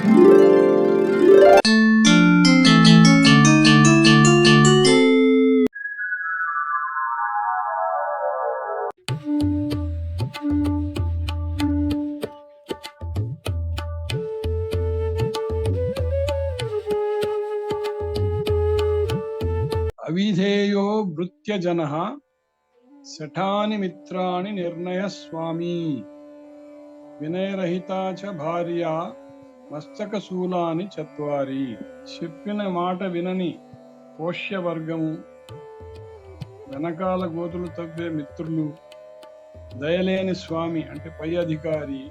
అవిధేయో భృత్యజనః శఠాని మిత్రాణి నిర్ణయ స్వామి వినయరహితా చ భార్య మస్తకశూలాని చత్వారి. చెప్పిన మాట వినని పోష్యవర్గము, వెనకాల గోతులు తవ్వే మిత్రులు, దయలేని స్వామి అంటే పై అధికారి,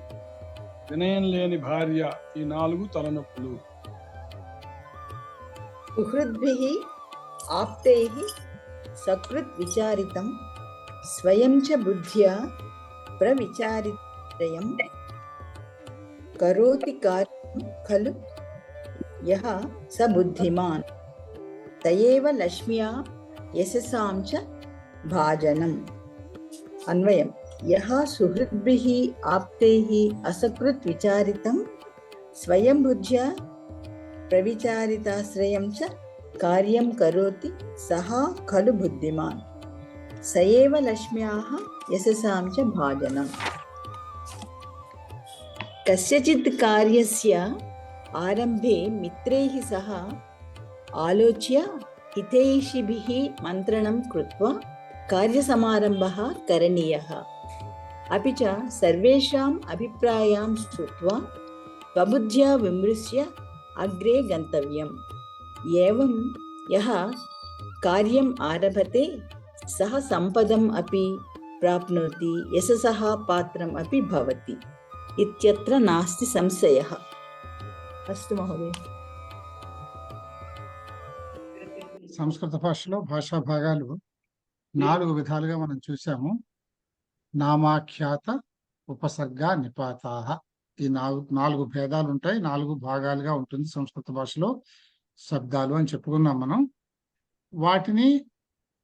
వినయం లేని భార్య, ఈ 4 తలనొప్పులు. సుహృద్భిః ఆప్తైః సకృత్ విచారితం స్వయం చ బుద్ధ్యా ప్రవిచారిత్రయం కరోతి కార్యం ఖలు యః స బుద్ధిమాన్ తయేవ లక్ష్మ్యా యశసాం చ భాజనం. అన్వయం. యః సుహృద్భిః ఆప్తైః అసకృత్ విచారితం స్వయం బుద్ధ్యా ప్రవిచారితాశ్రయం చ కార్యం కరోతి సహ ఖలు బుద్ధిమాన్ సయేవ లక్ష్మ్యాః యశసాం చ భాజనం. కస్యచిత్ కార్యస్య ఆరంభే మిత్రైః సహ ఆలోచ్య హితైషిభిః మంత్రణం కృత్వా కార్యసమారంభः కరణీయः. అపి చ సర్వేషాం అభిప్రాయాన్ శ్రుత్వా స్వబుద్ధ్యా విమృశ్య అగ్రే గంతవ్యం. ఏవం యః కార్యం ఆరభతే సహ సంపదం అపి ప్రాప్నోతి యశసః పాత్రం అపి భవతి ఇత్యత్ర నాస్తి సంశయః. అస్తు మహోదయ. సంస్కృత భాషలో భాషా భాగాలు 4 విధాలుగా మనం చూసాము. నామాఖ్యాత, ఉపసర్గ, నిపాతాః. ఈ 4 భేదాలు ఉంటాయి. 4 భాగాలుగా ఉంటుంది సంస్కృత భాషలో శబ్దాలు అని చెప్పుకున్నాం మనం. వాటిని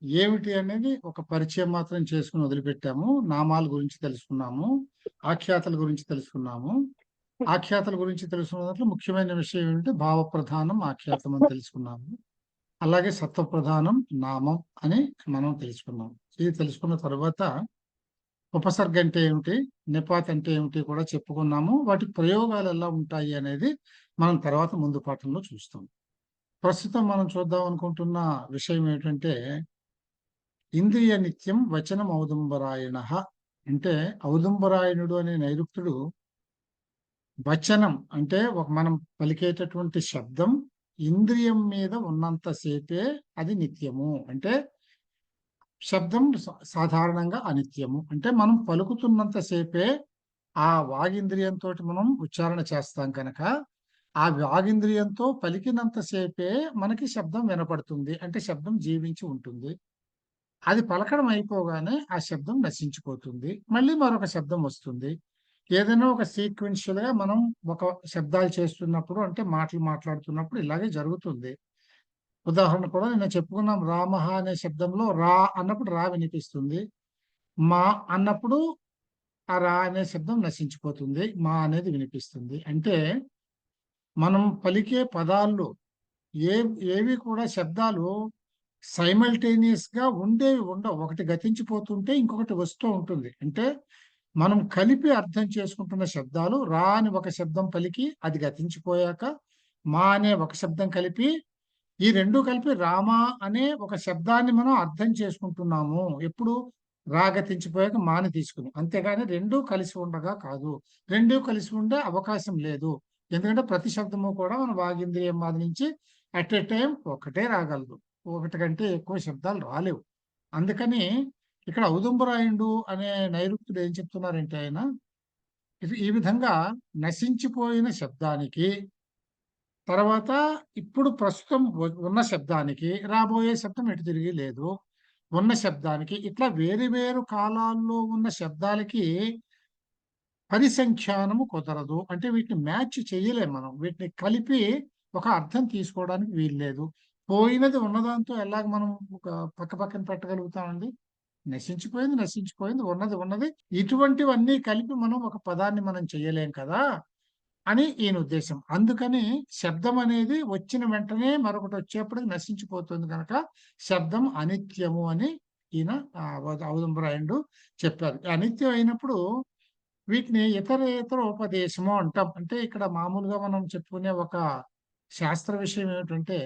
ఏమిటి అనేది ఒక పరిచయం మాత్రం చేసుకుని వదిలిపెట్టాము. నామాల గురించి తెలుసుకున్నాము, ఆఖ్యాతల గురించి తెలుసుకున్నాము. ఆఖ్యాతల గురించి తెలుసుకున్న దాంట్లో ముఖ్యమైన విషయం ఏమిటంటే భావప్రధానం ఆఖ్యాతం అని తెలుసుకున్నాము. అలాగే సత్వప్రధానం నామం అని మనం తెలుసుకున్నాం. ఇది తెలుసుకున్న తర్వాత ఉపసర్గ అంటే ఏమిటి, నిపాత్ అంటే ఏమిటి కూడా చెప్పుకున్నాము. వాటి ప్రయోగాలు ఎలా ఉంటాయి అనేది మనం తర్వాత ముందు పాఠంలో చూస్తాం. ప్రస్తుతం మనం చూద్దాం అనుకుంటున్న విషయం ఏంటంటే ఇంద్రియ నిత్యం వచనం ఔదుంబరాయణ. అంటే ఔదుంబరాయణుడు అనే నైరుక్తుడు వచనం అంటే మనం పలికేటటువంటి శబ్దం ఇంద్రియం మీద ఉన్నంతసేపే అది నిత్యము. అంటే శబ్దం సాధారణంగా అనిత్యము. అంటే మనం పలుకుతున్నంతసేపే ఆ వాగింద్రియంతో మనం ఉచ్చారణ చేస్తాం కనుక ఆ వాగింద్రియంతో పలికినంతసేపే మనకి శబ్దం వినపడుతుంది. అంటే శబ్దం జీవించి ఉంటుంది. అది పలకడం అయిపోగానే ఆ శబ్దం నశించిపోతుంది. మళ్ళీ మరొక శబ్దం వస్తుంది. ఏదైనా ఒక సీక్వెన్షియల్ గా మనం ఒక శబ్దాలు చేస్తున్నప్పుడు అంటే మాటలు మాట్లాడుతున్నప్పుడు ఇలాగే జరుగుతుంది. ఉదాహరణ కూడా నిన్న చెప్పుకున్నాం. రామః అనే శబ్దంలో రా అన్నప్పుడు రా వినిపిస్తుంది. మా అన్నప్పుడు ఆ రా అనే శబ్దం నశించిపోతుంది. మా అనేది వినిపిస్తుంది. అంటే మనం పలికే పదాల్లో ఏవి కూడా శబ్దాలు సైమల్టేనియస్ గా ఉండేవి ఉండవు. ఒకటి గతించిపోతుంటే ఇంకొకటి వస్తూ ఉంటుంది. అంటే మనం కలిపి అర్థం చేసుకుంటున్న శబ్దాలు రా అని ఒక శబ్దం పలికి అది గతించిపోయాక మా అనే ఒక శబ్దం కలిపి ఈ 2 కలిపి రామ అనే ఒక శబ్దాన్ని మనం అర్థం చేసుకుంటున్నాము. ఎప్పుడు రా గతించిపోయాక మాని తీసుకుని. అంతేగాని 2 కలిసి ఉండగా కాదు. 2 కలిసి ఉండే అవకాశం లేదు. ఎందుకంటే ప్రతి శబ్దము కూడా మన వాగింద్రియం మాది నుంచి అట్ ఏ టైం ఒకటే రాగలదు. ఒకటి కంటే ఎక్కువ శబ్దాలు రాలేవు. అందుకని ఇక్కడ ఔదుంబరాయుడు అనే నైరుక్తుడు ఏం చెప్తున్నారంటే ఆయన ఈ విధంగా నశించిపోయిన శబ్దానికి తర్వాత ఇప్పుడు ప్రస్తుతం ఉన్న శబ్దానికి రాబోయే శబ్దం ఎటు తిరిగి లేదు. ఉన్న శబ్దానికి ఇట్లా వేరు కాలాల్లో ఉన్న శబ్దాలకి పరిసంఖ్యానము కుదరదు. అంటే వీటిని మ్యాచ్ చేయలేము మనం. వీటిని కలిపి ఒక అర్థం తీసుకోవడానికి వీల్లేదు. పోయినది ఉన్నదాంతో ఎలాగ మనం ఒక పక్కన పెట్టగలుగుతామండి? నశించిపోయింది ఉన్నది. ఇటువంటివన్నీ కలిపి మనం ఒక పదాన్ని మనం చేయలేం కదా. అని ఈయన ఉద్దేశం. అందుకని శబ్దం అనేది వచ్చిన వెంటనే మరొకటి వచ్చేప్పటికి నశించిపోతుంది కనుక శబ్దం అనిత్యము అని ఈయన ఔదుంబరాయుడు చెప్పారు. అనిత్యం అయినప్పుడు వీటిని ఇతర ఉపదేశము అంటాం. అంటే ఇక్కడ మామూలుగా మనం చెప్పుకునే ఒక శాస్త్ర విషయం ఏమిటంటే,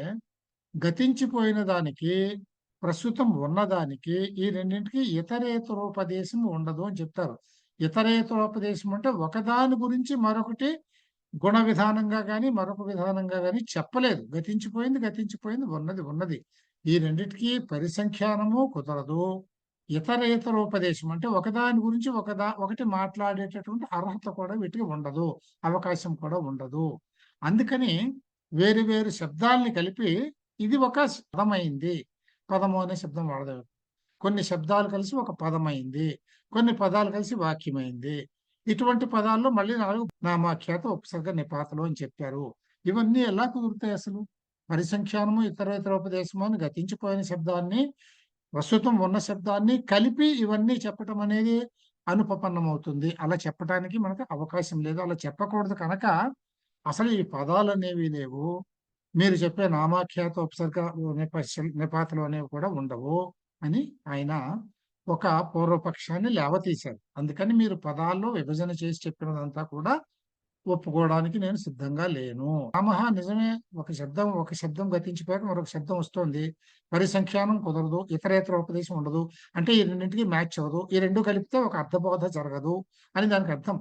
గతించిపోయిన దానికి ప్రస్తుతం ఉన్నదానికి ఈ రెండింటికి ఇతరేతరోపదేశం ఉండదు అని చెప్తారు. ఇతరేతరోపదేశం అంటే ఒకదాని గురించి మరొకటి గుణ విధానంగా గాని మరొక విధానంగా గాని చెప్పలేదు. గతించిపోయింది, ఉన్నది. ఈ రెండిటికి పరిసంఖ్యానము కుదరదు. ఇతరేతరోపదేశం అంటే ఒకదాని గురించి ఒకటి మాట్లాడేటటువంటి అర్హత కూడా వీటికి ఉండదు, అవకాశం కూడా ఉండదు. అందుకని వేరు వేరు శబ్దాల్ని కలిపి ఇది ఒక పదమైంది. పదము అనే శబ్దం వాడదాం. కొన్ని శబ్దాలు కలిసి ఒక పదమైంది, కొన్ని పదాలు కలిసి వాక్యమైంది. ఇటువంటి పదాల్లో మళ్ళీ 4 నామాఖ్యాత, ఉపసర్గ, నిపాతలు అని చెప్పారు. ఇవన్నీ ఎలా కుదురుతాయి అసలు? పరిసంఖ్యానము, ఇతరోపదేశము అని గతించిపోయిన శబ్దాన్ని, ప్రస్తుతం ఉన్న శబ్దాన్ని కలిపి ఇవన్నీ చెప్పటం అనేది అనుపపన్నమవుతుంది. అలా చెప్పటానికి మనకు అవకాశం లేదు. అలా చెప్పకూడదు కనుక అసలు ఈ పదాలు అనేవి లేవు. మీరు చెప్పే నామాఖ్యాత, ఉపసర్గ, నిపాతలు అనేవి కూడా ఉండవు అని ఆయన ఒక పూర్వపక్షాన్ని లేవతీశారు. అందుకని మీరు పదాల్లో విభజన చేసి చెప్పినదంతా కూడా ఒప్పుకోవడానికి నేను సిద్ధంగా లేను. రామః నిజమే, ఒక శబ్దం గతించిపోయాక మరొక శబ్దం వస్తుంది. పరిసంఖ్యానం కుదరదు, ఇతరేతర ఉపదేశం ఉండదు. అంటే ఈ రెండింటికి మ్యాచ్ అవ్వదు. ఈ రెండు కలిపితే ఒక అర్థబోధ జరగదు అని దానికి అర్థం.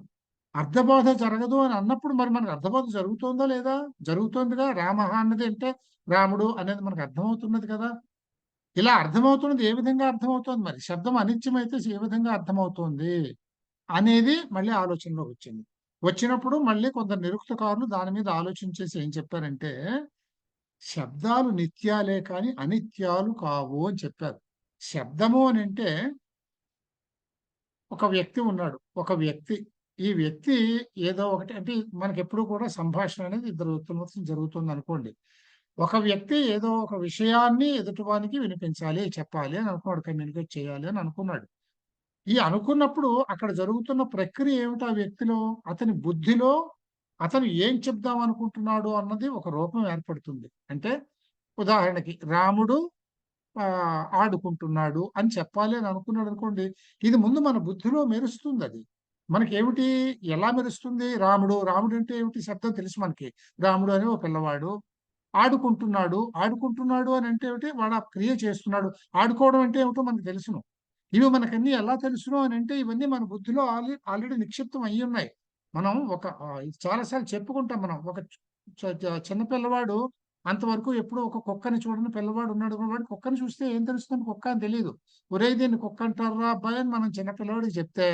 అర్థబోధ జరగదు అని అన్నప్పుడు మరి మనకు అర్థబోధ జరుగుతుందా లేదా? జరుగుతుందిగా. రామః అన్నది అంటే రాముడు అనేది మనకు అర్థమవుతున్నది కదా. ఇలా అర్థమవుతున్నది ఏ విధంగా అర్థమవుతోంది? మరి శబ్దం అనిత్యమైతే ఏ విధంగా అర్థమవుతోంది అనేది మళ్ళీ ఆలోచనలోకి వచ్చింది. వచ్చినప్పుడు మళ్ళీ కొందరు నిరుక్తకారులు దాని మీద ఆలోచించేసి ఏం చెప్పారంటే, శబ్దాలు నిత్యాలే కానీ అనిత్యాలు కావు అని చెప్పారు. శబ్దము అని అంటే ఒక వ్యక్తి ఉన్నాడు. ఈ వ్యక్తి ఏదో ఒకటి అంటే మనకెప్పుడు కూడా సంభాషణ అనేది ఇద్దరు వ్యక్తుల మధ్య జరుగుతుంది అనుకోండి. ఒక వ్యక్తి ఏదో ఒక విషయాన్ని ఎదుటివానికి వినిపించాలి, చెప్పాలి అని అనుకున్నాడు, కమ్యూనికేట్ చేయాలి అని అనుకున్నాడు. ఈ అనుకున్నప్పుడు అక్కడ జరుగుతున్న ప్రక్రియ ఏమిటి? ఆ వ్యక్తిలో, అతని బుద్ధిలో అతను ఏం చెప్దాం అనుకుంటున్నాడు అన్నది ఒక రూపం ఏర్పడుతుంది. అంటే ఉదాహరణకి రాముడు ఆడుకుంటున్నాడు అని చెప్పాలి అని అనుకున్నాడు అనుకోండి. ఇది ముందు మన బుద్ధిలో మెరుస్తుంది. అది మనకేమిటి, ఎలా మెరుస్తుంది? రాముడు అంటే ఏమిటి? శబ్దం తెలుసు మనకి. రాముడు అనే ఒక పిల్లవాడు ఆడుకుంటున్నాడు అని అంటే ఏమిటి? వాడు ఆ క్రియ చేస్తున్నాడు. ఆడుకోవడం అంటే ఏమిటో మనకు తెలుసును. ఇవి మనకన్నీ ఎలా తెలుసును అని అంటే ఇవన్నీ మన బుద్ధిలో ఆల్రెడీ నిక్షిప్తం అయ్యి ఉన్నాయి. మనం చాలా సార్లు చెప్పుకుంటాం మనం. ఒక చిన్న పిల్లవాడు అంతవరకు ఎప్పుడూ ఒక కుక్కని చూడని పిల్లవాడు ఉన్నాడు. వాడు కుక్కని చూస్తే ఏం తెలుస్తుంది? కుక్క అని తెలియదు. ఒరేయ్ దీన్ని కుక్క అంటారా అబ్బాయి అని మనం చిన్న పిల్లవాడికి చెప్తే,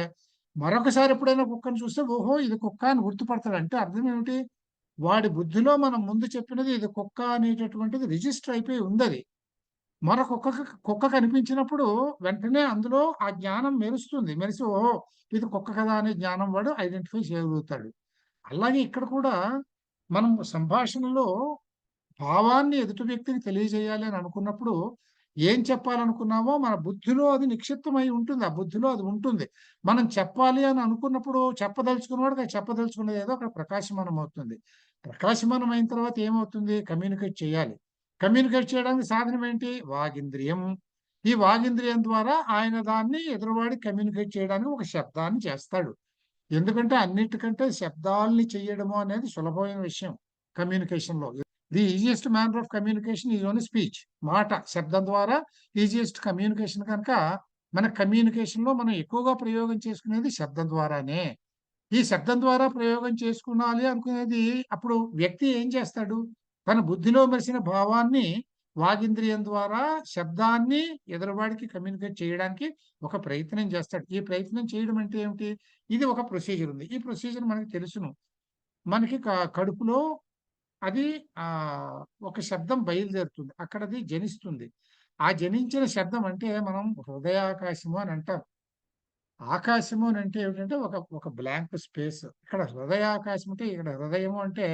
మరొకసారి ఎప్పుడైనా కుక్కని చూస్తే ఓహో ఇది కుక్క అని గుర్తుపడతాడు. అంటే అర్థం ఏమిటి? వాడి బుద్ధిలో మనం ముందు చెప్పినది ఇది కుక్క అనేటటువంటిది రిజిస్టర్ అయిపోయి ఉందది. మరొక కుక్క కనిపించినప్పుడు వెంటనే అందులో ఆ జ్ఞానం మెరుస్తుంది. మెరిసి ఓహో ఇది కుక్క కదా అనే జ్ఞానం వాడు ఐడెంటిఫై చేయగలుగుతాడు. అలాగే ఇక్కడ కూడా మనం సంభాషణలో భావాన్ని ఎదుటి వ్యక్తికి తెలియజేయాలి అని అనుకున్నప్పుడు ఏం చెప్పాలనుకున్నామో మన బుద్ధిలో అది నిక్షిప్తమై ఉంటుంది. ఆ బుద్ధిలో అది ఉంటుంది. మనం చెప్పాలి అని అనుకున్నప్పుడు చెప్పదలుచుకున్నవాడికి అది చెప్పదలుచుకున్నది ఏదో అక్కడ ప్రకాశమానం అవుతుంది. ప్రకాశమానం అయిన తర్వాత ఏమవుతుంది? కమ్యూనికేట్ చేయాలి. కమ్యూనికేట్ చేయడానికి సాధనం ఏంటి? వాగింద్రియం. ఈ వాగింద్రియం ద్వారా ఆయన దాన్ని ఎదురువాడికి కమ్యూనికేట్ చేయడానికి ఒక శబ్దాన్ని చేస్తాడు. ఎందుకంటే అన్నిటికంటే శబ్దాల్ని చెయ్యడము అనేది సులభమైన విషయం కమ్యూనికేషన్ లో. The easiest manner of communication is only speech. మాట, శబ్దం ద్వారా ఈజియెస్ట్ కమ్యూనికేషన్ కనుక మన కమ్యూనికేషన్ లో మనం ఎక్కువగా ప్రయోగం చేసుకునేది శబ్దం ద్వారానే. ఈ శబ్దం ద్వారా ప్రయోగం చేసుకున్నాలి అనుకునేది అప్పుడు వ్యక్తి ఏం చేస్తాడు? తన బుద్ధిలో మెరిసిన భావాన్ని వాగింద్రియం ద్వారా శబ్దాన్ని ఎదురువాడికి కమ్యూనికేట్ చేయడానికి ఒక ప్రయత్నం చేస్తాడు. ఈ ప్రయత్నం చేయడం అంటే ఏమిటి? ఇది ఒక ప్రొసీజర్ ఉంది. ఈ ప్రొసీజర్ మనకి తెలుసును. మనకి కడుపులో అది ఒక శబ్దం బయలుదేరుతుంది. అక్కడ అది జనిస్తుంది. ఆ జనించిన శబ్దం అంటే మనం హృదయాకాశము అని అంటాం. ఆకాశము అని అంటే ఏమిటంటే ఒక బ్లాంక్ స్పేస్. ఇక్కడ హృదయాకాశం అంటే ఇక్కడ హృదయము అంటే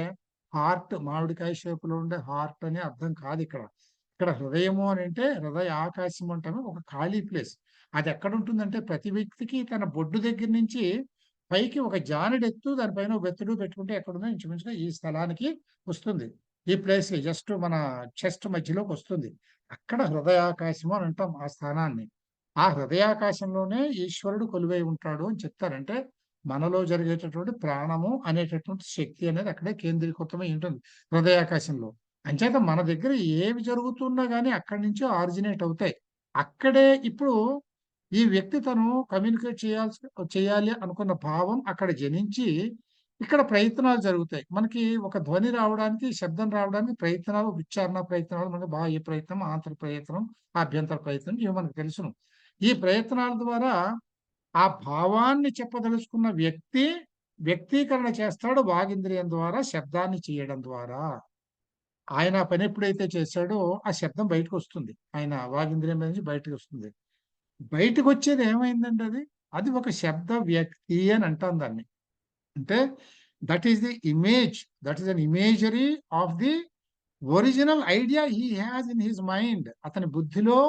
హార్ట్, మామిడికాయ షేపులో ఉండే హార్ట్ అని అర్థం కాదు ఇక్కడ. ఇక్కడ హృదయము అని అంటే హృదయ ఆకాశం అంటాము, ఒక ఖాళీ ప్లేస్. అది ఎక్కడ ఉంటుందంటే ప్రతి వ్యక్తికి తన బొడ్డు దగ్గర నుంచి పైకి ఒక జానెడెత్తు దానిపైన ఒక బెత్తుడు పెట్టుకుంటే ఎక్కడుందో ఇంచుమించుగా ఈ స్థలానికి వస్తుంది. ఈ ప్లేస్ జస్ట్ మన చెస్ట్ మధ్యలోకి వస్తుంది. అక్కడ హృదయాకాశము అని అంటాం ఆ స్థానాన్ని. ఆ హృదయాకాశంలోనే ఈశ్వరుడు కొలువై ఉంటాడు అని చెప్తారంటే మనలో జరిగేటటువంటి ప్రాణము అనేటటువంటి శక్తి అనేది అక్కడే కేంద్రీకృతమై ఉంటుంది హృదయాకాశంలో. అంచేత మన దగ్గర ఏవి జరుగుతున్నా గానీ అక్కడి నుంచే ఆరిజినేట్ అవుతాయి. అక్కడే ఇప్పుడు ఈ వ్యక్తి తను కమ్యూనికేట్ చేయాలి అనుకున్న భావం అక్కడ జనించి ఇక్కడ ప్రయత్నాలు జరుగుతాయి. మనకి ఒక ధ్వని రావడానికి, శబ్దం రావడానికి ప్రయత్నాలు, ఉచ్చారణ ప్రయత్నాలు, మనకి బాహ్య ప్రయత్నం, ఆంతర ప్రయత్నం, ఆభ్యంతర ప్రయత్నం ఇవి మనకు తెలుసును. ఈ ప్రయత్నాల ద్వారా ఆ భావాన్ని చెప్పదలుచుకున్న వ్యక్తి వ్యక్తీకరణ చేస్తాడు వాగింద్రియం ద్వారా, శబ్దాన్ని చేయడం ద్వారా. ఆయన ఆ పని ఎప్పుడైతే చేశాడో ఆ శబ్దం బయటకు వస్తుంది. ఆయన వాగింద్రియం నుంచి బయటకు వస్తుంది. బయటకు వచ్చేది ఏమైందండి అది? అది ఒక శబ్ద వ్యక్తి అని అంటాం దాన్ని. అంటే that is the image, that is an imagery of the original idea he has in his mind. అతని బుద్ధిలో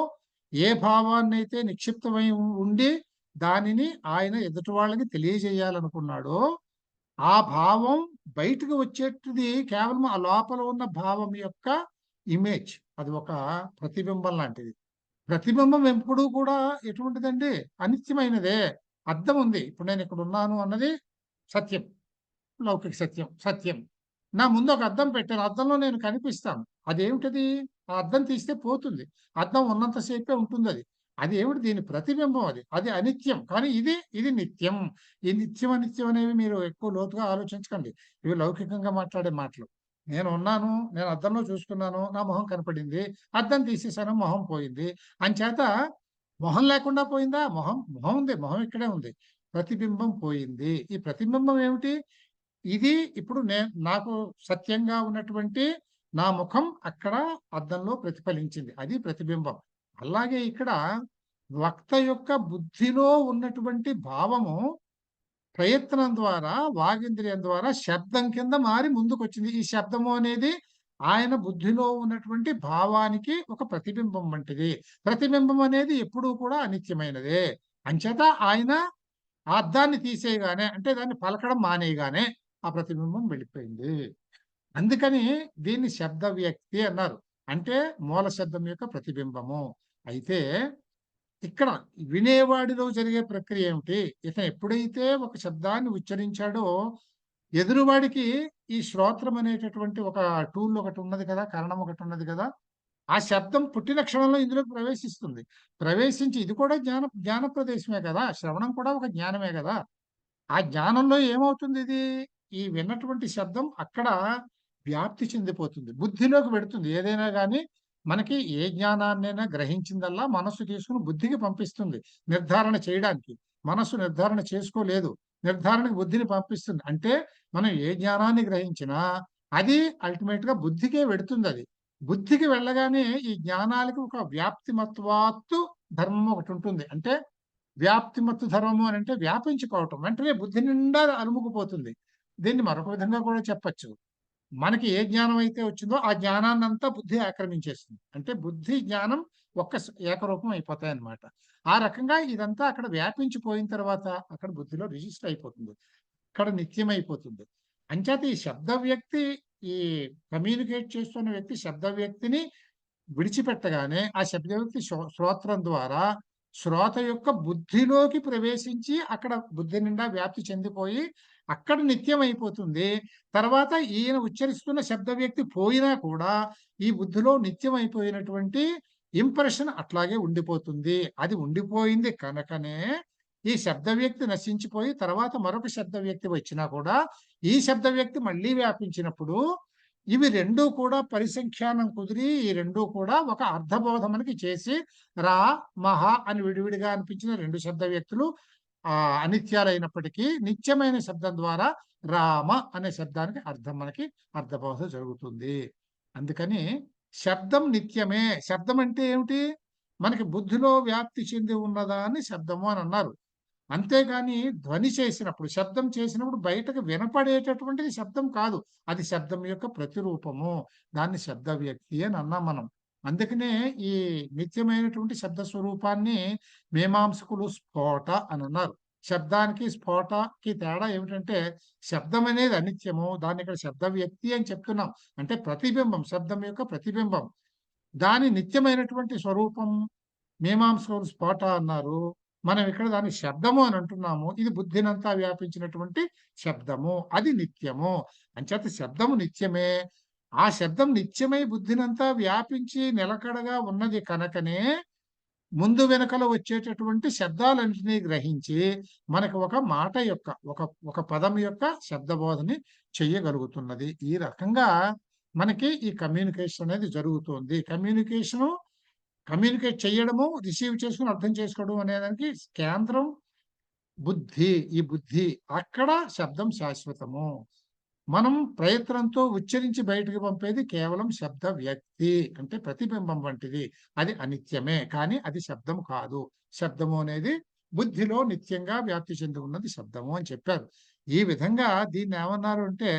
ఏ భావాన్నైతే నిక్షిప్తమై ఉండి దానిని ఆయన ఎదుటి వాళ్ళకి తెలియజేయాలనుకున్నాడో ఆ భావం బయటకు వచ్చేటిది కేవలం ఆ లోపల ఉన్న భావం యొక్క ఇమేజ్. అది ఒక ప్రతిబింబం లాంటిది. ప్రతిబింబం ఎప్పుడు కూడా ఎటువంటిదండి? అనిత్యమైనదే. అద్దం ఉంది. ఇప్పుడు నేను ఇక్కడ ఉన్నాను అన్నది సత్యం, లౌకిక సత్యం, సత్యం. నా ముందు ఒక అద్దం పెట్టాను. అద్దంలో నేను కనిపిస్తాను. అదేమిటది? ఆ అద్దం తీస్తే పోతుంది. అద్దం ఉన్నంతసేపే ఉంటుంది అది. అది ఏమిటి? దీని ప్రతిబింబం అది. అది అనిత్యం. కానీ ఇది నిత్యం. ఈ నిత్యం, అనిత్యం అనేవి మీరు ఎక్కువ లోతుగా ఆలోచించకండి. ఇవి లౌకికంగా మాట్లాడే మాటలు. నేను ఉన్నాను, నేను అద్దంలో చూసుకున్నాను, నా మొహం కనపడింది. అద్దం తీసేసాను, మొహం పోయింది. అంచేత మొహం లేకుండా పోయిందా? మొహం ఉంది. మొహం ఇక్కడే ఉంది. ప్రతిబింబం పోయింది. ఈ ప్రతిబింబం ఏమిటి? ఇది ఇప్పుడు నాకు సత్యంగా ఉన్నటువంటి నా ముఖం అక్కడ అద్దంలో ప్రతిఫలించింది. అది ప్రతిబింబం. అలాగే ఇక్కడ వక్త యొక్క బుద్ధిలో ఉన్నటువంటి భావము ప్రయత్నం ద్వారా, వాగింద్రియం ద్వారా శబ్దం కింద మారి ముందుకొచ్చింది. ఈ శబ్దము అనేది ఆయన బుద్ధిలో ఉన్నటువంటి భావానికి ఒక ప్రతిబింబం వంటిది. ప్రతిబింబం అనేది ఎప్పుడూ కూడా అనిత్యమైనదే. అంచేత ఆయన ఆ అద్దాన్ని తీసేయగానే, అంటే దాన్ని పలకడం మానేయగానే ఆ ప్రతిబింబం వెళ్ళిపోయింది. అందుకని దీన్ని శబ్ద వ్యక్తి అన్నారు. అంటే మూల శబ్దం యొక్క ప్రతిబింబము. అయితే ఇక్కడ వినేవాడిలో జరిగే ప్రక్రియ ఏమిటి? ఇతను ఎప్పుడైతే ఒక శబ్దాన్ని ఉచ్చరించాడో ఎదురువాడికి ఈ శ్రోత్రం అనేటటువంటి ఒక టూల్ ఒకటి ఉన్నది కదా, కరణం ఒకటి ఉన్నది కదా, ఆ శబ్దం పుట్టిన క్షణంలో ఇందులోకి ప్రవేశిస్తుంది. ప్రవేశించి ఇది కూడా జ్ఞాన ప్రదేశమే కదా, శ్రవణం కూడా ఒక జ్ఞానమే కదా. ఆ జ్ఞానంలో ఏమవుతుంది? ఇది ఈ విన్నటువంటి శబ్దం అక్కడ వ్యాప్తి చెందిపోతుంది, బుద్ధిలోకి పెడుతుంది. ఏదైనా కానీ మనకి ఏ జ్ఞానాన్నైనా గ్రహించిందల్లా మనస్సు తీసుకుని బుద్ధికి పంపిస్తుంది నిర్ధారణ చేయడానికి. మనస్సు నిర్ధారణ చేసుకోలేదు, నిర్ధారణకు బుద్ధిని పంపిస్తుంది. అంటే మనం ఏ జ్ఞానాన్ని గ్రహించినా అది అల్టిమేట్ గా బుద్ధికే వెడుతుంది. అది బుద్ధికి వెళ్ళగానే ఈ జ్ఞానాలకి ఒక వ్యాప్తిమత్వాత్తు ధర్మం ఒకటి ఉంటుంది. అంటే వ్యాప్తిమత్తు ధర్మము అని అంటే వ్యాపించుకోవటం, వెంటనే బుద్ధి నిండా అలుముకుపోతుంది. దీన్ని మరొక విధంగా కూడా చెప్పచ్చు. మనకి ఏ జ్ఞానం అయితే వచ్చిందో ఆ జ్ఞానాన్ని అంతా బుద్ధి ఆక్రమించేస్తుంది. అంటే బుద్ధి జ్ఞానం ఏకరూపం అయిపోతాయి అన్నమాట. ఆ రకంగా ఇదంతా అక్కడ వ్యాపించిపోయిన తర్వాత అక్కడ బుద్ధిలో రిజిస్టర్ అయిపోతుంది, అక్కడ నిత్యం అయిపోతుంది. అంచేత ఈ శబ్ద వ్యక్తి, ఈ కమ్యూనికేట్ చేస్తున్న వ్యక్తి శబ్ద వ్యక్తిని విడిచిపెట్టగానే ఆ శబ్ద వ్యక్తి శ్రోత్రం ద్వారా శ్రోత యొక్క బుద్ధిలోకి ప్రవేశించి అక్కడ బుద్ధి నిండా వ్యాప్తి చెందిపోయి అక్కడ నిత్యం అయిపోతుంది. తర్వాత ఈయన ఉచ్చరిస్తున్న శబ్ద వ్యక్తి పోయినా కూడా ఈ బుద్ధిలో నిత్యం అయిపోయినటువంటి ఇంప్రెషన్ అట్లాగే ఉండిపోతుంది. అది ఉండిపోయింది కనుకనే ఈ శబ్ద వ్యక్తి నశించిపోయి తర్వాత మరొక శబ్ద వ్యక్తి వచ్చినా కూడా ఈ శబ్ద వ్యక్తి మళ్ళీ వ్యాపించినప్పుడు ఇవి రెండూ కూడా పరిసంఖ్యానం కుదిరి ఈ రెండూ కూడా ఒక అర్థబోధ మనకి చేసి రా మహ అని విడివిడిగా అనిపించిన రెండు శబ్ద వ్యక్తులు అనిత్యాలైనప్పటికీ నిత్యమైన శబ్దం ద్వారా రామ అనే శబ్దానికి అర్థం మనకి అర్థబోధ జరుగుతుంది. అందుకని శబ్దం నిత్యమే. శబ్దం అంటే ఏమిటి? మనకి బుద్ధిలో వ్యాప్తి చెంది ఉన్నదా అని శబ్దము అని అన్నారు. అంతేగాని ధ్వని చేసినప్పుడు, శబ్దం చేసినప్పుడు బయటకు వినపడేటటువంటిది శబ్దం కాదు, అది శబ్దం యొక్క ప్రతిరూపము. దాన్ని శబ్ద వ్యక్తి అని అన్నాం మనం. అందుకనే ఈ నిత్యమైనటువంటి శబ్ద స్వరూపాన్ని మీమాంసకులు స్ఫోట అని అన్నారు. శబ్దానికి స్ఫోటకి తేడా ఏమిటంటే శబ్దం అనేది అనిత్యము, దాన్ని ఇక్కడ శబ్ద వ్యక్తి అని చెప్తున్నాం. అంటే ప్రతిబింబం, శబ్దం యొక్క ప్రతిబింబం, దాని నిత్యమైనటువంటి స్వరూపం మీమాంసకులు స్ఫోట అన్నారు. మనం ఇక్కడ దాన్ని శబ్దము అని అంటున్నాము. ఇది బుద్ధినంతా వ్యాపించినటువంటి శబ్దము, అది నిత్యము. అంచేత శబ్దము నిత్యమే. ఆ శబ్దం నిత్యమై బుద్ధినంతా వ్యాపించి నిలకడగా ఉన్నది కనుకనే ముందు వెనకలో వచ్చేటటువంటి శబ్దాలన్నింటినీ గ్రహించి మనకు ఒక మాట యొక్క ఒక పదం యొక్క శబ్దబోధని చెయ్యగలుగుతున్నది. ఈ రకంగా మనకి ఈ కమ్యూనికేషన్ అనేది జరుగుతుంది. కమ్యూనికేట్ చేయడము, రిసీవ్ చేసుకుని అర్థం చేసుకోవడం అనేదానికి కేంద్రం బుద్ధి. ఈ బుద్ధి అక్కడ శబ్దం శాశ్వతము. మనం ప్రయత్నంతో ఉచ్చరించి బయటకు పంపేది కేవలం శబ్ద వ్యక్తి, అంటే ప్రతిబింబం వంటిది. అది అనిత్యమే, కానీ అది శబ్దం కాదు. శబ్దము అనేది బుద్ధిలో నిత్యంగా వ్యాప్తి చెంది ఉన్నది శబ్దము అని చెప్పారు. ఈ విధంగా దీన్ని ఏమన్నారు అంటే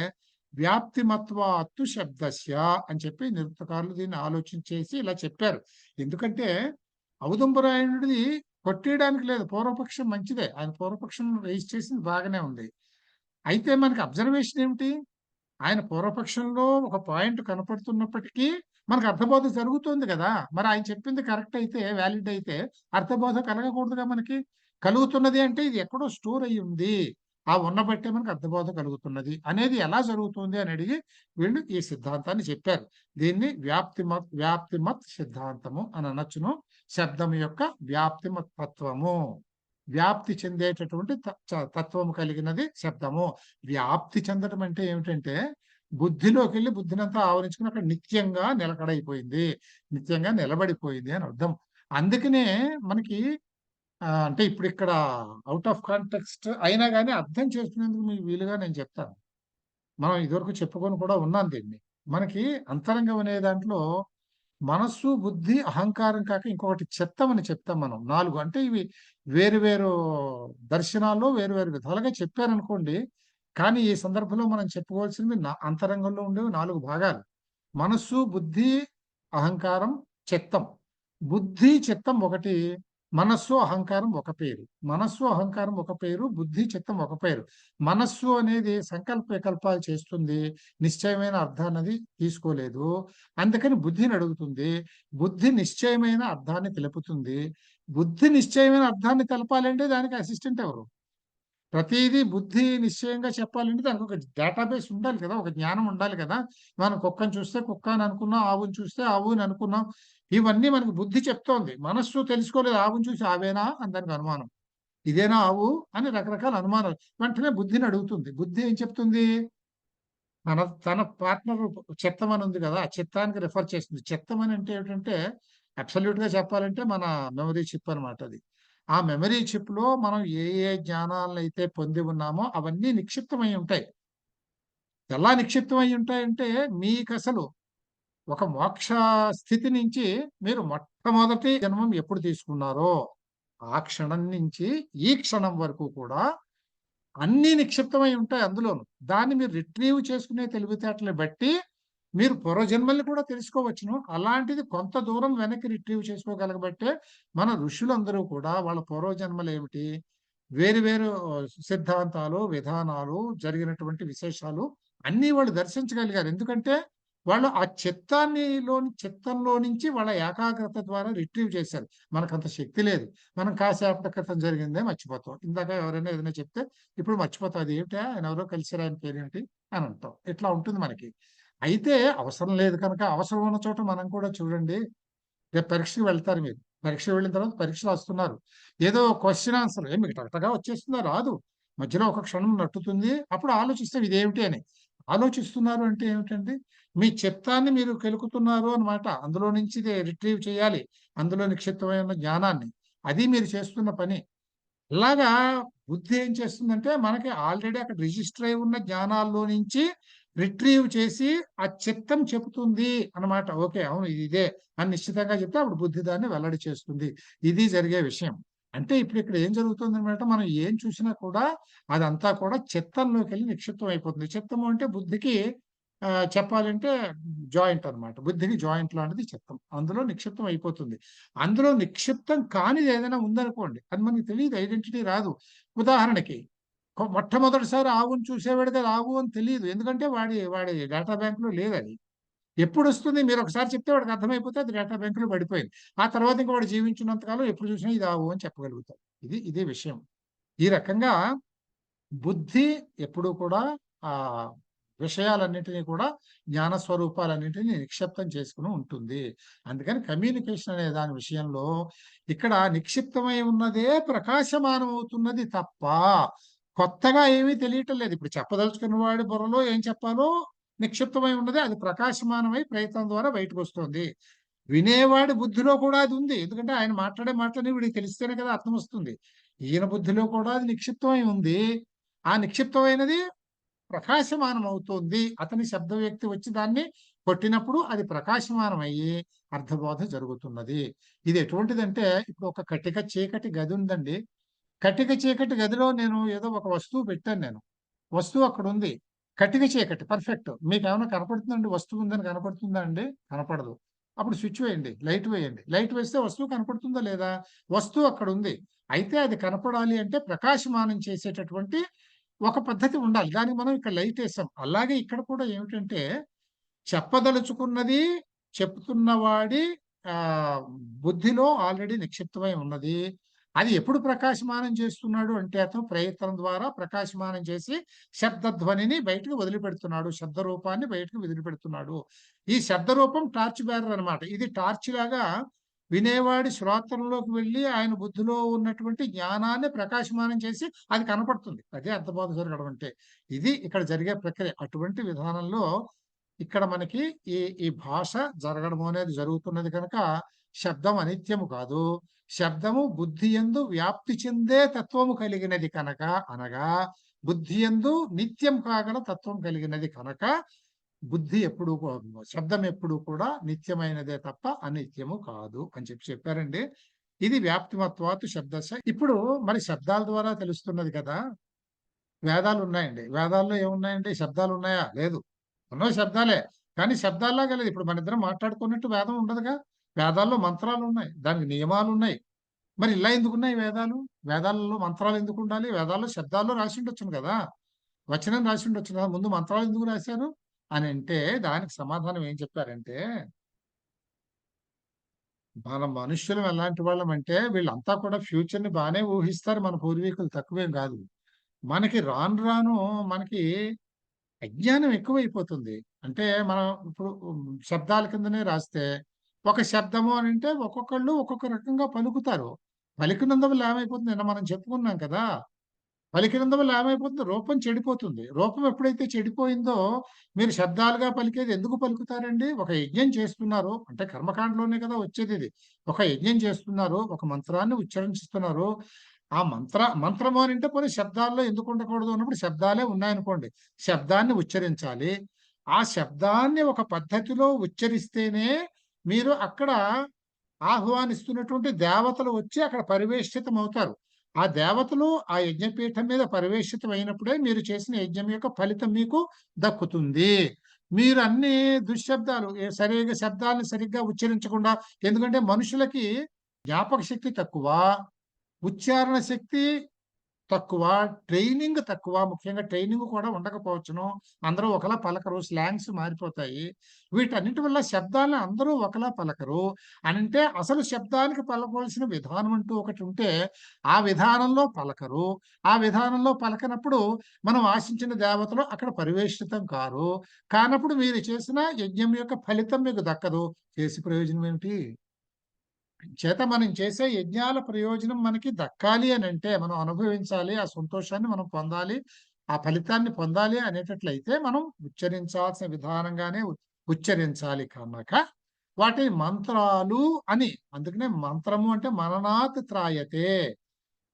వ్యాప్తిమత్వాత్తు శబ్దస్య అని చెప్పి నిరుక్తకారులు దీన్ని ఆలోచించేసి ఇలా చెప్పారు. ఎందుకంటే ఔదుంబరాయణుడిది కొట్టేయడానికి లేదు, పూర్వపక్షం మంచిదే, ఆయన పూర్వపక్షం రైజ్ చేసింది బాగానే ఉంది. అయితే మనకి అబ్జర్వేషన్ ఏమిటి, ఆయన పూర్వపక్షంలో ఒక పాయింట్ కనపడుతున్నప్పటికీ మనకు అర్థబోధ జరుగుతుంది కదా. మరి ఆయన చెప్పింది కరెక్ట్ అయితే, వ్యాలిడ్ అయితే అర్థబోధ కలగకూడదుగా. మనకి కలుగుతున్నది అంటే ఇది ఎక్కడో స్టోర్ అయ్యి ఉంది, ఆ ఉన్న బట్టే మనకు అర్థబోధ కలుగుతున్నది అనేది ఎలా జరుగుతుంది అని అడిగి వీళ్ళు ఈ సిద్ధాంతాన్ని చెప్పారు. దీన్ని వ్యాప్తిమత్ సిద్ధాంతము అని అనొచ్చును. శబ్దం యొక్క వ్యాప్తిమత్ తత్వము, వ్యాప్తి చెందేటటువంటి తత్వము కలిగినది శబ్దము. వ్యాప్తి చెందడం అంటే ఏమిటంటే బుద్ధిలోకి వెళ్ళి బుద్ధినంతా ఆవరించుకుని అక్కడ నిత్యంగా నిలకడైపోయింది, నిత్యంగా నిలబడిపోయింది అని అర్థం. అందుకనే మనకి అంటే ఇప్పుడు ఇక్కడ అవుట్ ఆఫ్ కాంటెక్స్ట్ అయినా కానీ అర్థం చేసుకునేందుకు మీకు వీలుగా నేను చెప్తాను. మనం ఇదివరకు చెప్పుకొని కూడా ఉన్నాం దీన్ని. మనకి అంతరంగం అనే దాంట్లో మనస్సు, బుద్ధి, అహంకారం కాక ఇంకొకటి చిత్తం అని చెప్తాం మనం. 4 అంటే ఇవి వేరు వేరు దర్శనాల్లో వేరు వేరు విధాలుగా చెప్పారనుకోండి. కానీ ఈ సందర్భంలో మనం చెప్పుకోవాల్సింది అంతరంగంలో ఉండేవి 4 భాగాలు: మనస్సు, బుద్ధి, అహంకారం, చిత్తం. బుద్ధి, చిత్తం ఒకటి, మనస్సు, అహంకారం ఒక పేరు. మనస్సు, అహంకారం ఒక పేరు, బుద్ధి, చిత్తం ఒక పేరు. మనస్సు అనేది సంకల్ప వికల్పాలు చేస్తుంది, నిశ్చయమైన అర్థాన్ని తీసుకోలేదు. అందుకని బుద్ధిని అడుగుతుంది. బుద్ధి నిశ్చయమైన అర్థాన్ని తెలుపుతుంది. బుద్ధి నిశ్చయమైన అర్థాన్ని తెలపాలంటే దానికి అసిస్టెంట్ ఎవరు? ప్రతిదీ బుద్ధి నిశ్చయంగా చెప్పాలంటే దానికి ఒక డేటాబేస్ ఉండాలి కదా, ఒక జ్ఞానం ఉండాలి కదా. మనం కుక్కను చూస్తే కుక్క అని అనుకున్నాం, ఆవుని చూస్తే ఆవు అని అనుకున్నాం. ఇవన్నీ మనకి బుద్ధి చెప్తోంది. మనస్సు తెలుసుకోలేదు, ఆవుని చూసి ఆవేనా అని దానికి అనుమానం, ఇదేనా ఆవు అని రకరకాల అనుమానాలు. వెంటనే బుద్ధిని అడుగుతుంది. బుద్ధి ఏం చెప్తుంది? తన పార్ట్నర్ చిత్తం అని ఉంది కదా, ఆ చిత్తానికి రిఫర్ చేస్తుంది. చిత్తం అని అంటే ఏమిటంటే అబ్సల్యూట్ గా చెప్పాలంటే మన మెమరీ చిప్ అనమాట. అది ఆ మెమరీ చిప్ లో మనం ఏ ఏ జ్ఞానాలను అయితే పొంది ఉన్నామో అవన్నీ నిక్షిప్తమై ఉంటాయి. ఎలా నిక్షిప్తమై ఉంటాయంటే మీకు అసలు ఒక మోక్ష స్థితి నుంచి మీరు మొట్టమొదటి జన్మం ఎప్పుడు తీసుకున్నారో ఆ క్షణం నుంచి ఈ క్షణం వరకు కూడా అన్నీ నిక్షిప్తమై ఉంటాయి అందులోను. దాన్ని మీరు రిట్రీవ్ చేసుకునే తెలివితేటలు బట్టి మీరు పూర్వజన్మల్ని కూడా తెలుసుకోవచ్చును. అలాంటిది కొంత దూరం వెనక్కి రిట్రీవ్ చేసుకోగలగబట్టే మన ఋషులందరూ కూడా వాళ్ళ పూర్వజన్మలు ఏమిటి, వేరు వేరు సిద్ధాంతాలు, విధానాలు, జరిగినటువంటి విశేషాలు అన్నీ వాళ్ళు దర్శించగలిగారు. ఎందుకంటే వాళ్ళు ఆ చిత్తంలో నుంచి వాళ్ళ ఏకాగ్రత ద్వారా రిట్రీవ్ చేశారు. మనకంత శక్తి లేదు. మనం కాసేపటి క్రితం జరిగిందే మర్చిపోతాం. ఇందాక ఎవరైనా ఏదైనా చెప్తే ఇప్పుడు మర్చిపోతాం. అది ఏమిటా, ఆయన ఎవరో కలిసారు, ఆయన పేరేంటి అని అంటాం. ఇట్లా ఉంటుంది మనకి. అయితే అవసరం లేదు కనుక అవసరం ఉన్న చోట మనం కూడా చూడండి. రేపు పరీక్షకు వెళ్తారు మీరు, పరీక్ష వెళ్ళిన తర్వాత పరీక్ష రాస్తున్నారు. ఏదో క్వశ్చన్ ఆన్సర్ మీకు టగటగా వచ్చేస్తుందా? రాదు. మధ్యలో ఒక క్షణం నట్టుతుంది. అప్పుడు ఆలోచిస్తాం ఇదేమిటి అని. ఆలోచిస్తున్నారు అంటే ఏమిటండి, మీ చిత్తాన్ని మీరు కెలుకుతున్నారు అన్నమాట. అందులో నుంచి రిట్రీవ్ చేయాలి, అందులో నిక్షిప్తమైన జ్ఞానాన్ని. అది మీరు చేస్తున్న పని. ఇలాగా బుద్ధి ఏం చేస్తుందంటే మనకి ఆల్రెడీ అక్కడ రిజిస్టర్ అయి ఉన్న జ్ఞానాల్లో నుంచి రిట్రీవ్ చేసి ఆ చిత్తం చెబుతుంది అన్నమాట. ఓకే, అవును ఇది ఇదే అని నిశ్చితంగా చెప్తే అప్పుడు బుద్ధి దాన్ని వెల్లడి చేస్తుంది. ఇది జరిగే విషయం. అంటే ఇప్పుడు ఇక్కడ ఏం జరుగుతుంది అనమాట, మనం ఏం చూసినా కూడా అదంతా కూడా చిత్తంలోకి వెళ్ళి నిక్షిప్తం అయిపోతుంది. చిత్తము అంటే బుద్ధికి చెప్పాలంటే జాయింట్ అన్నమాట. బుద్ధికి జాయింట్ లాంటిది చిత్తం. అందులో నిక్షిప్తం అయిపోతుంది. అందులో నిక్షిప్తం కానిది ఏదైనా ఉందనుకోండి, అది మనకి తెలియదు, ఐడెంటిటీ రాదు. ఉదాహరణకి మొట్టమొదటిసారి ఆవును చూసేవాడికి అది ఆవు అని తెలియదు. ఎందుకంటే వాడి వాడి డేటా బ్యాంకులో లేదు అది. ఎప్పుడు వస్తుంది మీరు ఒకసారి చెప్తే వాడికి అర్థమైపోతే అది డేటా బ్యాంకులో పడిపోయింది. ఆ తర్వాత ఇంకా వాడు జీవించినంత కాలం ఎప్పుడు చూసినా ఇది ఆవు అని చెప్పగలుగుతాడు. ఇదే విషయం. ఈ రకంగా బుద్ధి ఎప్పుడూ కూడా ఆ విషయాలన్నింటినీ కూడా జ్ఞాన స్వరూపాలన్నింటినీ నిక్షిప్తం చేసుకుని ఉంటుంది. అందుకని కమ్యూనికేషన్ అనే దాని విషయంలో ఇక్కడ నిక్షిప్తమై ఉన్నదే ప్రకాశమానం అవుతున్నది తప్ప కొత్తగా ఏమీ తెలియటం లేదు. ఇప్పుడు చెప్పదలుచుకున్న వాడి బుర్రలో ఏం చెప్పాలో నిక్షిప్తమై ఉన్నది, అది ప్రకాశమానమై ప్రయత్నం ద్వారా బయటకు వస్తుంది. వినేవాడి బుద్ధిలో కూడా అది ఉంది. ఎందుకంటే ఆయన మాట్లాడే మాటలని వీడికి తెలిస్తేనే కదా అర్థం వస్తుంది. ఈయన బుద్ధిలో కూడా అది నిక్షిప్తమై ఉంది. ఆ నిక్షిప్తమైనది ప్రకాశమానం అవుతుంది. అతని శబ్ద వ్యక్తి వచ్చి దాన్ని కొట్టినప్పుడు అది ప్రకాశమానం అయ్యి అర్థబోధ జరుగుతున్నది. ఇది ఎటువంటిదంటే, ఇప్పుడు ఒక కటిక చీకటి గది ఉందండి. కటిక చీకటి గదిలో నేను ఏదో ఒక వస్తువు పెట్టాను. నేను వస్తువు అక్కడ ఉంది, కటిక చీకటి పర్ఫెక్ట్. మీకు ఏమైనా కనపడుతుందండి? వస్తువు ఉందని కనపడుతుందా అండి? కనపడదు. అప్పుడు స్విచ్ వేయండి, లైట్ వేయండి. లైట్ వేస్తే వస్తువు కనపడుతుందా లేదా? వస్తువు అక్కడ ఉంది. అయితే అది కనపడాలి అంటే ప్రకాశమానం చేసేటటువంటి ఒక పద్ధతి ఉండాలి. దానికి మనం ఇక్కడ లైట్ వేసాం. అలాగే ఇక్కడ కూడా ఏమిటంటే, చెప్పదలుచుకున్నది చెప్తున్నవాడి బుద్ధిలో ఆల్రెడీ నిక్షిప్తమై ఉన్నది. అది ఎప్పుడు ప్రకాశమానం చేస్తున్నాడు అంటే, అతను ప్రయత్నం ద్వారా ప్రకాశమానం చేసి శబ్దధ్వనిని బయటకు వదిలిపెడుతున్నాడు, శబ్ద రూపాన్ని బయటకు వదిలిపెడుతున్నాడు. ఈ శబ్ద రూపం టార్చ్ బేరర్ అనమాట. ఇది టార్చ్ లాగా వినేవాడి శ్రోత్రంలోకి వెళ్ళి ఆయన బుద్ధిలో ఉన్నటువంటి జ్ఞానాన్ని ప్రకాశమానం చేసి అది కనపడుతుంది. అదే అర్థబోధ జరగడం అంటే. ఇది ఇక్కడ జరిగే ప్రక్రియ. అటువంటి విధానంలో ఇక్కడ మనకి ఈ భాష జరగడం అనేది జరుగుతున్నది కనుక శబ్దం అనిత్యము కాదు. శబ్దము బుద్ధి యందు వ్యాప్తి చెందే తత్వము కలిగినది కనుక, అనగా బుద్ధి యందు నిత్యం కాగల తత్వం కలిగినది కనుక బుద్ధి ఎప్పుడు శబ్దం ఎప్పుడు కూడా నిత్యమైనదే తప్ప అనిత్యము కాదు అని చెప్పారండి. ఇది వ్యాప్తిమత్వాతు శబ్దశ. ఇప్పుడు మరి శబ్దాల ద్వారా తెలుస్తున్నది కదా. వేదాలు ఉన్నాయండి. వేదాల్లో ఏమున్నాయండి? శబ్దాలు ఉన్నాయా? లేదు. ఉన్నవి శబ్దాలే. కానీ శబ్దాల్లాగా లేదు. ఇప్పుడు మన ఇద్దరం మాట్లాడుకున్నట్టు వేదం ఉండదుగా. వేదాల్లో మంత్రాలు ఉన్నాయి, దానికి నియమాలు ఉన్నాయి. మరి ఇలా ఎందుకున్నాయి వేదాలు? వేదాలలో మంత్రాలు ఎందుకు ఉండాలి? వేదాల్లో శబ్దాల్లో రాసి ఉండొచ్చును కదా, వచనం రాసి ఉండొచ్చు కదా. ముందు మంత్రాలు ఎందుకు రాశారు అని అంటే, దానికి సమాధానం ఏం చెప్పారంటే, మన మనుష్యులం ఎలాంటి వాళ్ళం అంటే, వీళ్ళంతా కూడా ఫ్యూచర్ ని బాగానే ఊహిస్తారు. మన పూర్వీకులు తక్కువేం కాదు. మనకి రాను రాను మనకి అజ్ఞానం ఎక్కువైపోతుంది. అంటే మనం ఇప్పుడు శబ్దాల కిందనే రాస్తే, ఒక శబ్దము అని అంటే ఒక్కొక్కళ్ళు ఒక్కొక్క రకంగా పలుకుతారు. పలికినందువల్ల ఏమైపోతుంది? నిన్న మనం చెప్పుకున్నాం కదా, పలికినందువల్ల ఏమైపోతుంది? రూపం చెడిపోతుంది. రూపం ఎప్పుడైతే చెడిపోయిందో, మీరు శబ్దాలుగా పలికేది ఎందుకు పలుకుతారండి? ఒక యజ్ఞం చేస్తున్నారు అంటే కర్మకాండలోనే కదా వచ్చేది ఇది. ఒక యజ్ఞం చేస్తున్నారు, ఒక మంత్రాన్ని ఉచ్చరించుతున్నారు. ఆ మంత్రము అని అంటే పోనీ శబ్దాల్లో ఎందుకు ఉండకూడదు అన్నప్పుడు, శబ్దాలే ఉన్నాయనుకోండి, శబ్దాన్ని ఉచ్చరించాలి. ఆ శబ్దాన్ని ఒక పద్ధతిలో ఉచ్చరిస్తేనే మీరు అక్కడ ఆహ్వానిస్తున్నటువంటి దేవతలు వచ్చి అక్కడ పరివేష్టితం అవుతారు. ఆ దేవతలు ఆ యజ్ఞపీఠం మీద పరివేష్టితం అయినప్పుడే మీరు చేసిన యజ్ఞం యొక్క ఫలితం మీకు దక్కుతుంది. మీరు అన్ని దుశ్శబ్దాలు, సరిగా శబ్దాలను సరిగ్గా ఉచ్చరించకుండా, ఎందుకంటే మనుషులకి జ్ఞాపక శక్తి తక్కువ, ఉచ్చారణ శక్తి తక్కువ, ట్రైనింగ్ తక్కువ. ముఖ్యంగా ట్రైనింగ్ కూడా ఉండకపోవచ్చును. అందరూ ఒకలా పలకరు, స్లాంగ్స్ మారిపోతాయి. వీటన్నిటి వల్ల శబ్దాలను అందరూ ఒకలా పలకరు. అంటే అసలు శబ్దానికి పలకవలసిన విధానం అంటూ ఒకటి ఉంటే, ఆ విధానంలో పలకరు. ఆ విధానంలో పలకనప్పుడు మనం ఆశించిన దేవతలు అక్కడ పరివేష్టితం కారు. కానప్పుడు మీరు చేసిన యజ్ఞం యొక్క ఫలితం మీకు దక్కదు. చేసి ప్రయోజనం ఏమిటి? చేత మనం చేసే యజ్ఞాల ప్రయోజనం మనకి దక్కాలి అని అంటే, మనం అనుభవించాలి, ఆ సంతోషాన్ని మనం పొందాలి, ఆ ఫలితాన్ని పొందాలి అనేటట్లయితే మనం ఉచ్చరించాల్సిన విధానంగానే ఉచ్చరించాలి కనుక వాటి మంత్రాలు అని. అందుకనే మంత్రము అంటే మననాత్ త్రాయతే,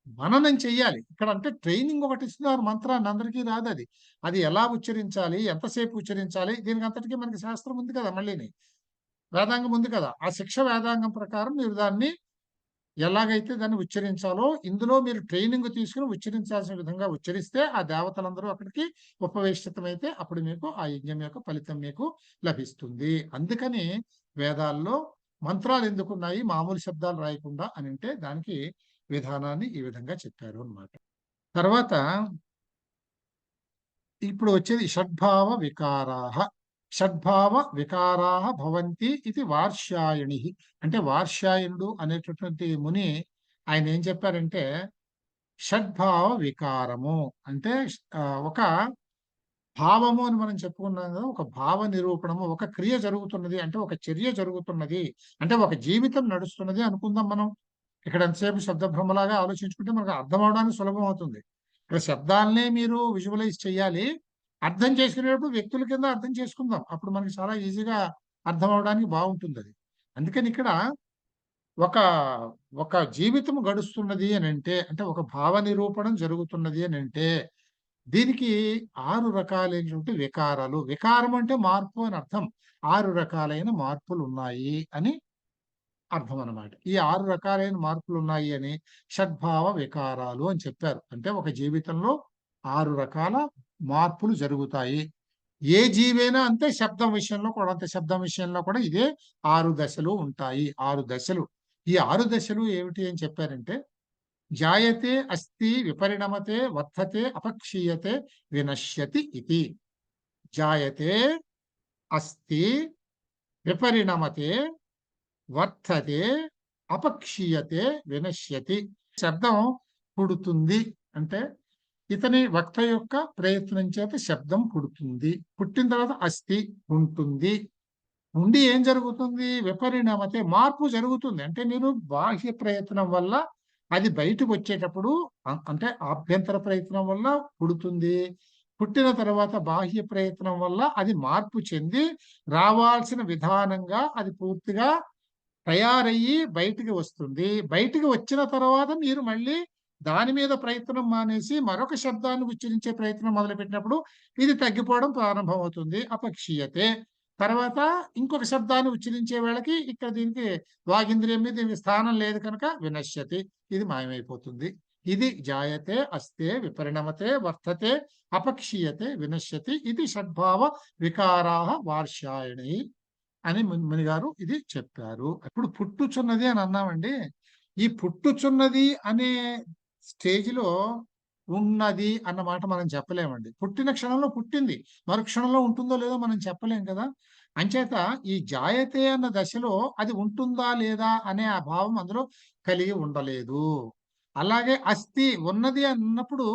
మననం చెయ్యాలి. ఇక్కడ అంటే ట్రైనింగ్ ఒకటి ఇస్తున్నారు. మంత్రాన్ని అందరికీ రాదు. అది ఎలా ఉచ్చరించాలి, ఎంతసేపు ఉచ్చరించాలి, దీనికి అంతటికీ మనకి శాస్త్రం ఉంది కదా, మళ్ళీని వేదాంగం ఉంది కదా. ఆ శిక్ష వేదాంగం ప్రకారం మీరు దాన్ని ఎలాగైతే దాన్ని ఉచ్చరించాలో ఇందులో మీరు ట్రైనింగ్ తీసుకుని ఉచ్చరించాల్సిన విధంగా ఉచ్చరిస్తే ఆ దేవతలందరూ అక్కడికి ఉపవేశితమైతే అప్పుడు మీకు ఆ యజ్ఞం యొక్క ఫలితం మీకు లభిస్తుంది. అందుకని వేదాల్లో మంత్రాలు ఎందుకున్నాయి మామూలు శబ్దాలు రాయకుండా అని అంటే దానికి విధానాన్ని ఈ విధంగా చెప్పారు అన్నమాట. తర్వాత ఇప్పుడు వచ్చేది షడ్భావ వికారాహ. షడ్భావ వికారాహ భవంతి ఇది వార్ష్యాయణి. అంటే వార్ష్యాయనుడు అనేటటువంటి ముని ఆయన ఏం చెప్పారంటే షడ్భావ వికారము అంటే ఒక భావము అని మనం చెప్పుకున్నాం కదా, ఒక భావ నిరూపణము, ఒక క్రియ జరుగుతున్నది అంటే ఒక చర్య జరుగుతున్నది అంటే ఒక జీవితం నడుస్తున్నది అనుకుందాం మనం. ఇక్కడ ఎంతసేపు శబ్ద భ్రమలాగా ఆలోచించుకుంటే మనకు అర్థం అవడానికి సులభం అవుతుంది. ఇక్కడ శబ్దాలనే మీరు విజువలైజ్ చేయాలి, అర్థం చేసుకునేటప్పుడు వ్యక్తుల కింద అర్థం చేసుకుందాం, అప్పుడు మనకి చాలా ఈజీగా అర్థం అవడానికి బాగుంటుంది అది. అందుకని ఇక్కడ ఒక ఒక జీవితం గడుస్తున్నది అని అంటే ఒక భావ నిరూపణం జరుగుతున్నది అని అంటే దీనికి 6 రకాలైనటువంటి వికారాలు. వికారం అంటే మార్పు అని అర్థం. 6 రకాలైన మార్పులు ఉన్నాయి అని అర్థం అన్నమాట. ఈ 6 రకాలైన మార్పులు ఉన్నాయి అని షడ్భావ వికారాలు అని చెప్పారు. అంటే ఒక జీవితంలో 6 రకాల మార్పులు జరుగుతాయి. ఏ జీవైనా అంతే, శబ్దం విషయంలో కూడా అంతే. శబ్దం విషయంలో కూడా ఇదే 6 దశలు ఉంటాయి. 6 దశలు. ఈ 6 దశలు ఏమిటి అని చెప్పారంటే జాయతే అస్తి విపరిణమతే వర్ధతే అపక్షీయతే వినశ్యతి ఇది. జాయతే అస్తి విపరిణమతే వర్ధతే అపక్షీయతే వినశ్యతి. శబ్దం పుడుతుంది అంటే ఇతని వక్త యొక్క ప్రయత్నం చేత శబ్దం పుడుతుంది. పుట్టిన తర్వాత అస్థి ఉంటుంది. ఉండి ఏం జరుగుతుంది? విపరిణామతే మార్పు జరుగుతుంది. అంటే మీరు బాహ్య ప్రయత్నం వల్ల అది బయటకు వచ్చేటప్పుడు అంటే ఆభ్యంతర ప్రయత్నం వల్ల పుడుతుంది. పుట్టిన తర్వాత బాహ్య ప్రయత్నం వల్ల అది మార్పు చెంది రావాల్సిన విధానంగా అది పూర్తిగా తయారయ్యి బయటికి వస్తుంది. బయటికి వచ్చిన తర్వాత మీరు మళ్ళీ దాని మీద ప్రయత్నం మానేసి మరొక శబ్దాన్ని ఉచ్చరించే ప్రయత్నం మొదలుపెట్టినప్పుడు ఇది తగ్గిపోవడం ప్రారంభం అవుతుంది. అపక్షీయతే. తర్వాత ఇంకొక శబ్దాన్ని ఉచ్చరించే వేళకి ఇక్కడ దీనికి వాగింద్రియం మీద దీనికి స్థానం లేదు కనుక వినశ్యతి, ఇది మాయమైపోతుంది. ఇది జాయతే అస్తే విపరిణమతే వర్ధతే అపక్షీయతే వినశ్యతి ఇది షడ్భావ వికారాహ వార్ష్యాయణి అని ముని గారు ఇది చెప్పారు. ఇప్పుడు పుట్టుచున్నది అని అన్నామండి. ఈ పుట్టుచున్నది అనే స్టేజ్లో ఉన్నది అన్నమాట మనం చెప్పలేమండి. పుట్టిన క్షణంలో పుట్టింది, మరు క్షణంలో ఉంటుందో లేదో మనం చెప్పలేం కదా. అంచేత ఈ జాయతే అన్న దశలో అది ఉంటుందా లేదా అనే ఆ భావం అందులో కలిగి ఉండలేదు. అలాగే అస్థి ఉన్నది అన్నప్పుడు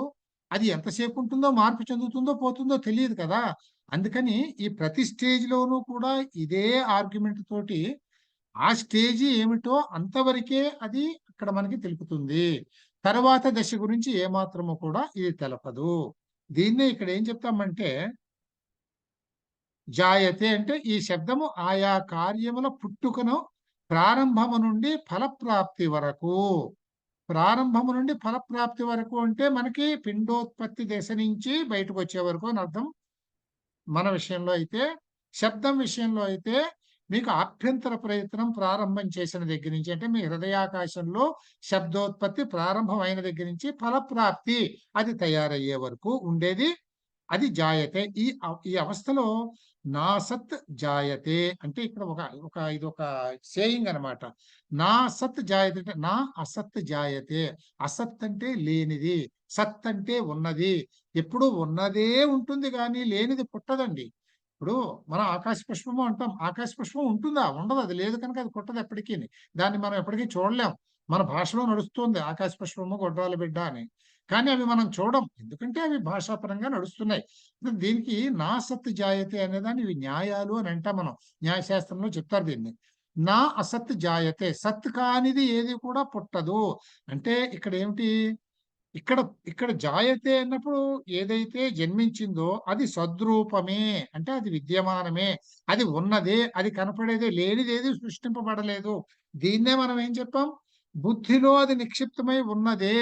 అది ఎంతసేపు ఉంటుందో, మార్పు చెందుతుందో పోతుందో తెలియదు కదా. అందుకని ఈ ప్రతి స్టేజ్లోనూ కూడా ఇదే ఆర్గ్యుమెంట్ తోటి ఆ స్టేజి ఏమిటో అంతవరకే అది అక్కడ మనకి తెలుపుతుంది. తర్వాత దశ గురించి ఏమాత్రము కూడా ఇది తెలపదు. దీన్నే ఇక్కడ ఏం చెప్తామంటే జాయతే అంటే ఈ శబ్దము ఆయా కార్యముల పుట్టుకను ప్రారంభము నుండి ఫలప్రాప్తి వరకు. ప్రారంభము నుండి ఫలప్రాప్తి వరకు అంటే మనకి పిండోత్పత్తి దశ నుంచి బయటకు వచ్చే వరకు అని అర్థం. మన విషయంలో అయితే, శబ్దం విషయంలో అయితే మీకు ఆభ్యంతర ప్రయత్నం ప్రారంభం చేసిన దగ్గర నుంచి అంటే మీ హృదయాకాశంలో శబ్దోత్పత్తి ప్రారంభమైన దగ్గర నుంచి ఫలప్రాప్తి అది తయారయ్యే వరకు ఉండేది అది జాయతే. ఈ అవస్థలో నా సత్ జాయతే అంటే ఇక్కడ ఇది ఒక సేయింగ్ అనమాట. నా సత్ జాయతే అంటే నా అసత్ జాయతే. అసత్ అంటే లేనిది, సత్ అంటే ఉన్నది. ఎప్పుడు ఉన్నదే ఉంటుంది కానీ లేనిది పుట్టదండి. ఇప్పుడు మనం ఆకాశ పుష్పము అంటాం, ఆకాశ పుష్పం ఉంటుందా? ఉండదు. అది లేదు కనుక అది పుట్టదు ఎప్పటికీ. దాన్ని మనం ఎప్పటికీ చూడలేం. మన భాషలో నడుస్తుంది ఆకాశ పుష్పము గొడ్రాల బిడ్డ అని, కానీ అవి మనం చూడం, ఎందుకంటే అవి భాషాపరంగా నడుస్తున్నాయి. దీనికి నా సత్ జాయతే అనేదాన్ని ఇవి న్యాయాలు అని అంటాం మనం. న్యాయశాస్త్రంలో చెప్తారు దీన్ని. నా అసత్ జాయతే, సత్ కానిది ఏది కూడా పుట్టదు అంటే ఇక్కడ ఏమిటి? ఇక్కడ జాయతే అన్నప్పుడు ఏదైతే జన్మించిందో అది సద్రూపమే అంటే అది విద్యమానమే, అది ఉన్నదే, అది కనపడేదే, లేనిదేది సృష్టింపబడలేదు. దీన్నే మనం ఏం చెప్పాం? బుద్ధిలో అది నిక్షిప్తమై ఉన్నదే,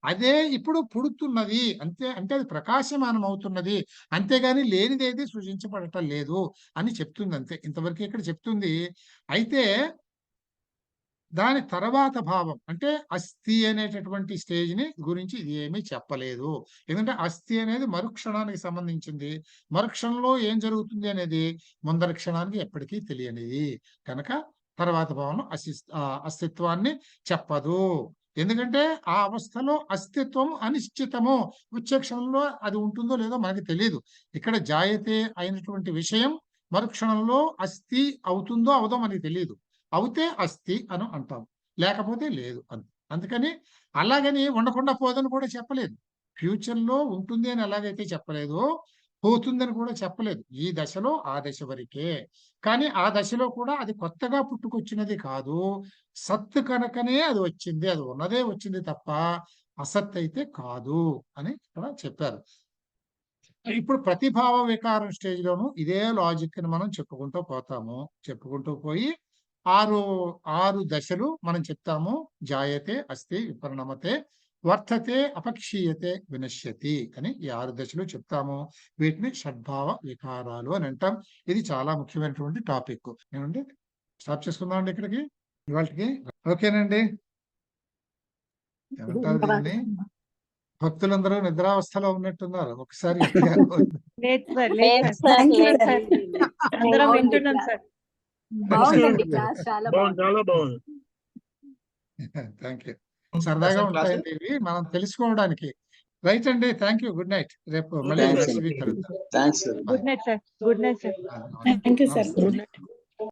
అదే ఇప్పుడు పుడుతున్నది అంతే. అంటే అది ప్రకాశమానం అవుతున్నది, అంతేగాని లేనిదేది సృజించబడటం లేదు అని చెప్తుంది అంతే. ఇంతవరకు ఇక్కడ చెప్తుంది. అయితే దాని తర్వాత భావం అంటే అస్థి అనేటటువంటి స్టేజ్ ని గురించి ఇది ఏమీ చెప్పలేదు. ఎందుకంటే అస్థి అనేది మరుక్షణానికి సంబంధించింది. మరుక్షణంలో ఏం జరుగుతుంది అనేది ముందరి క్షణానికి ఎప్పటికీ తెలియనిది కనుక తర్వాత భావన అస్తిత్వాన్ని చెప్పదు. ఎందుకంటే ఆ అవస్థలో అస్తిత్వం అనిశ్చితము. వచ్చే క్షణంలో అది ఉంటుందో లేదో మనకి తెలియదు. ఇక్కడ జాయతే అయినటువంటి విషయం మరుక్షణంలో అస్థి అవుతుందో అవదో మనకి తెలియదు. అవుతే అస్థి అని అంటాం, లేకపోతే లేదు అని. అందుకని అలాగని ఉండకుండా పోదని కూడా చెప్పలేదు. ఫ్యూచర్ లో ఉంటుంది అని ఎలాగైతే చెప్పలేదో పోతుందని కూడా చెప్పలేదు. ఈ దశలో ఆ దశ వరకే. కానీ ఆ దశలో కూడా అది కొత్తగా పుట్టుకొచ్చినది కాదు. సత్తు కనుకనే అది వచ్చింది, అది ఉన్నదే వచ్చింది తప్ప అసత్ అయితే కాదు అని ఇక్కడ చెప్పారు. ఇప్పుడు ప్రతిభావ వికారం స్టేజ్ లోను ఇదే లాజిక్ ని మనం చెప్పుకుంటూ పోయి ఆరు దశలు మనం చెప్తాము. జాయతే, అస్తి, విపరిణమతే, వర్తతే, అపక్షీయతే, వినశ్యతి అని ఈ 6 దశలు చెప్తాము. వీటిని షడ్భావ వికారాలు అని అంటాం. ఇది చాలా ముఖ్యమైనటువంటి టాపిక్. ఏమండి, స్టాప్ చేసుకుందాం అండి ఇక్కడికి ఇవాళకి. ఓకేనండి, ఏమంటారు దీన్ని? భక్తులందరూ నిద్రావస్థలో ఉన్నట్టున్నారు. ఒకసారి అందరం వింటున్నాం సార్. బాగుందండి క్లాస్, చాలా బాగుంది. Thank you. సరదాగా ఉంటాయండి ఇవి మనం తెలుసుకోవడానికి. రైట్ అండి, థ్యాంక్ యూ. Good night. రేపు మళ్ళీ good night sir. Good night sir. Thank you sir. Good night.